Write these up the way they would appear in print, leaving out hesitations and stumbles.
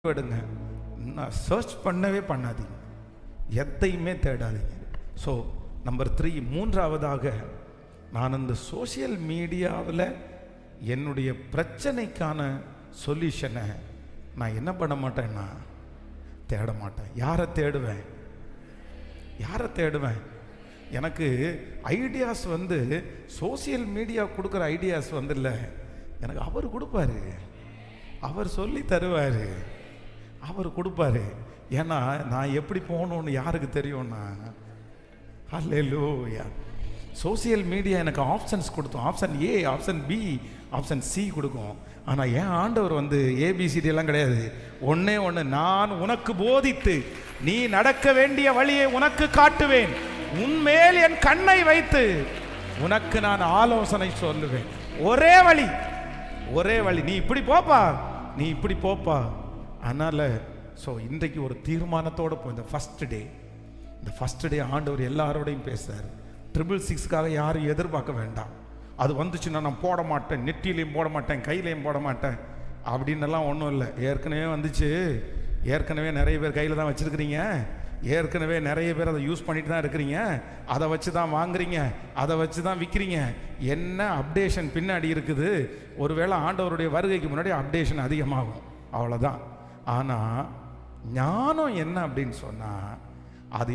விடுங்க, நான் சர்ச் பண்ணவே பண்ணாதீங்க, எதையுமே தேடாதீங்க. ஸோ நம்பர் 3, மூன்றாவதாக, நான் இந்த சோசியல் மீடியாவில் என்னுடைய பிரச்சனைக்கான சொல்யூஷனை நான் என்ன பண்ண மாட்டேன்னா தேட மாட்டேன். யாரை தேடுவேன்? எனக்கு ஐடியாஸ் சோசியல் மீடியா கொடுக்குற ஐடியாஸ் இல்லை, எனக்கு அவர் கொடுப்பாரு, அவர் சொல்லி தருவார், அவர் கொடுப்பாரு. ஏன்னா நான் எப்படி போகணுன்னு யாருக்கு தெரியும்னா, ஹல்லேலூயா. சோசியல் மீடியா எனக்கு ஆப்ஷன்ஸ் கொடுத்தோம், option A, option B, option C கொடுக்கும். ஆனால் என் ஆண்டவர் ஏபிசிடி எல்லாம் கிடையாது. ஒன்னே ஒன்று, நான் உனக்கு போதித்து நீ நடக்க வேண்டிய வழியை உனக்கு காட்டுவேன், உன்மேல் என் கண்ணை வைத்து உனக்கு நான் ஆலோசனை சொல்லுவேன். ஒரே வழி, நீ இப்படி போப்பா. அதனால இன்றைக்கு ஒரு தீர்மானத்தோடு போ. இந்த ஃபர்ஸ்ட் டே ஆண்டவர் எல்லாரோடையும் பேசுறாரு. 666க்காக யாரும் எதிர்பார்க்க வேண்டாம். அது வந்துச்சுன்னா நான் போட மாட்டேன், நெட்டிலையும் போட மாட்டேன், கையிலையும் போட மாட்டேன் அப்படின்னெல்லாம் ஒன்றும் இல்லை. ஏற்கனவே வந்துச்சு, ஏற்கனவே நிறைய பேர் கையில் தான் வச்சுருக்கிறீங்க, ஏற்கனவே நிறைய பேர் அதை யூஸ் பண்ணிட்டு தான் இருக்கிறீங்க, அதை வச்சு தான் வாங்குறீங்க, அதை வச்சு தான் விற்கிறீங்க. என்ன அப்டேஷன் பின்னாடி இருக்குது? ஒருவேளை ஆண்டவருடைய வருகைக்கு முன்னாடி அப்டேஷன் அதிகமாகும், அவ்வளோதான். ஆனால் ஞானம் என்ன அப்படின்னு சொன்னால், அது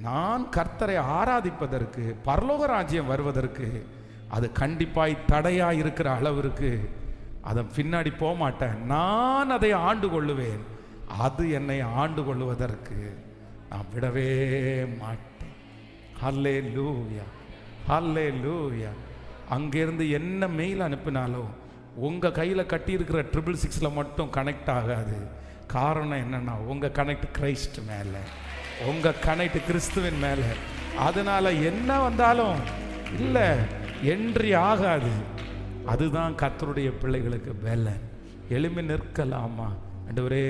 நான் கர்த்தரை ஆராதிப்பதற்கு, பரலோக ராஜ்யம் வருவதற்கு அது கண்டிப்பாய் தடையாக இருக்கிற அளவிற்கு அதை பின்னாடி போக மாட்டேன். நான் அதை ஆண்டு கொள்ளுவேன், அது என்னை ஆண்டு கொள்ளுவதற்கு நான் விடவே மாட்டேன். ஹல்லேலூயா, ஹல்லேலூயா. அங்கேருந்து என்ன மெயில் அனுப்பினாலும் உங்கள் கையில் கட்டியிருக்கிற 666 மட்டும் கனெக்ட் ஆகாது. காரணம் என்னன்னா, உங்கள் கனெக்ட் கிரைஸ்ட் மேலே, உங்கள் கனெக்ட் கிறிஸ்துவின் மேலே. அதனால என்ன வந்தாலும் இல்லை, என்ட்ரி ஆகாது. அதுதான் கர்த்தருடைய பிள்ளைகளுக்கு பலன். எழும்பி நிற்கலாமா ஆண்டவரே?